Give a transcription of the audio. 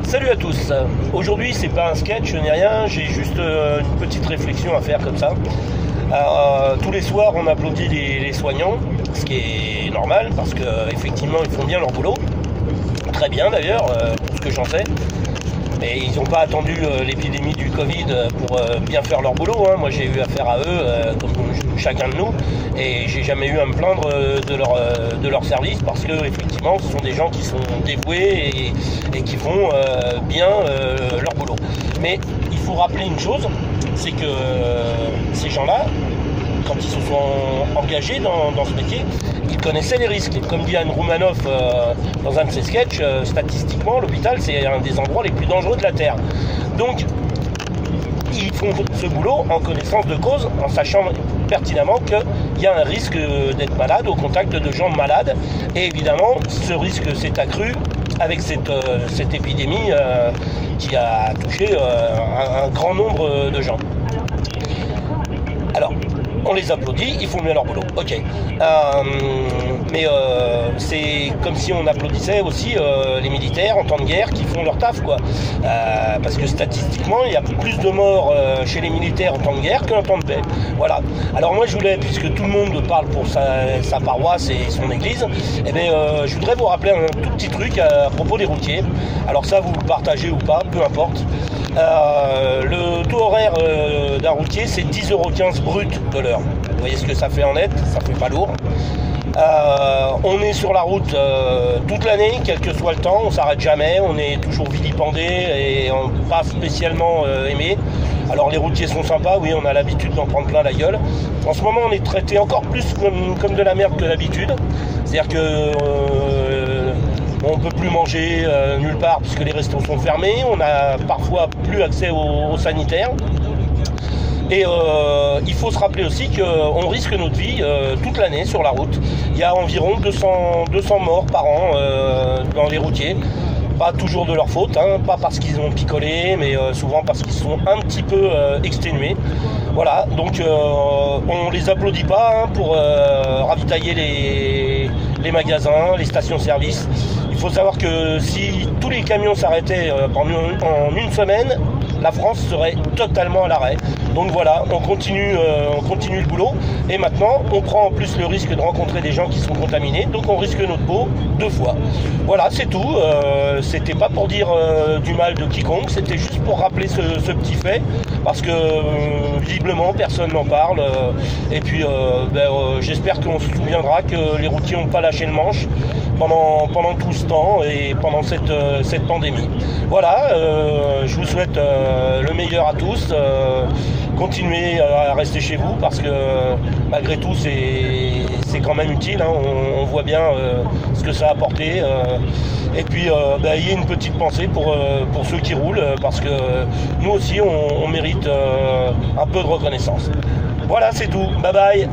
Salut à tous. Aujourd'hui c'est pas un sketch ni rien, j'ai juste une petite réflexion à faire comme ça. Tous les soirs on applaudit les soignants, ce qui est normal parce qu'effectivement ils font bien leur boulot. Très bien d'ailleurs, pour ce que j'en sais. Et ils n'ont pas attendu l'épidémie du Covid pour bien faire leur boulot. Moi j'ai eu affaire à eux, comme chacun de nous, et j'ai jamais eu à me plaindre de leur service parce que effectivement ce sont des gens qui sont dévoués et qui font bien leur boulot. Mais il faut rappeler une chose, c'est que ces gens-là, quand ils se sont engagés dans ce métier, ils connaissaient les risques. Et comme dit Anne Roumanoff dans un de ses sketchs, statistiquement, l'hôpital, c'est un des endroits les plus dangereux de la Terre. Donc, ils font ce boulot en connaissance de cause, en sachant pertinemment qu'il y a un risque d'être malade au contact de gens malades. Et évidemment, ce risque s'est accru avec cette épidémie qui a touché un grand nombre de gens. Alors, on les applaudit, ils font bien leur boulot, ok. Mais c'est comme si on applaudissait aussi les militaires en temps de guerre qui font leur taf, quoi. Parce que statistiquement, il y a plus de morts chez les militaires en temps de guerre qu'en temps de paix. Voilà. Alors moi, je voulais, puisque tout le monde parle pour sa paroisse et son église, eh bien, je voudrais vous rappeler un tout petit truc à propos des routiers. Alors ça, vous le partagez ou pas, peu importe. Le taux horaire d'un routier, c'est 10,15 € brut de l'heure. Vous voyez ce que ça fait en net, ça fait pas lourd. On est sur la route toute l'année, quel que soit le temps, on s'arrête jamais, on est toujours vilipendé et pas spécialement aimé. Alors les routiers sont sympas, oui, on a l'habitude d'en prendre plein la gueule. En ce moment, on est traité encore plus comme de la merde que d'habitude. C'est-à-dire que on ne peut plus manger nulle part puisque les restos sont fermés, on n'a parfois plus accès aux sanitaires. Et il faut se rappeler aussi qu'on risque notre vie toute l'année sur la route. Il y a environ 200 morts par an dans les routiers. Pas toujours de leur faute, pas parce qu'ils ont picolé, mais souvent parce qu'ils sont un petit peu exténués. Voilà, donc on les applaudit pas pour ravitailler les magasins, les stations-service. Il faut savoir que si tous les camions s'arrêtaient en une semaine, la France serait totalement à l'arrêt. Donc voilà, on continue le boulot. Et maintenant, on prend en plus le risque de rencontrer des gens qui sont contaminés. Donc on risque notre peau 2 fois. Voilà, c'est tout. C'était pas pour dire du mal de quiconque. C'était juste pour rappeler ce petit fait. Parce que visiblement, personne n'en parle. Et puis, j'espère qu'on se souviendra que les routiers n'ont pas lâché le manche pendant tout ce temps et pendant cette pandémie. Voilà, je vous souhaite le meilleur à tous. Continuez à rester chez vous parce que malgré tout c'est quand même utile, on voit bien ce que ça a apporté. Et puis il y a une petite pensée pour ceux qui roulent parce que nous aussi on mérite un peu de reconnaissance. Voilà, c'est tout, bye bye.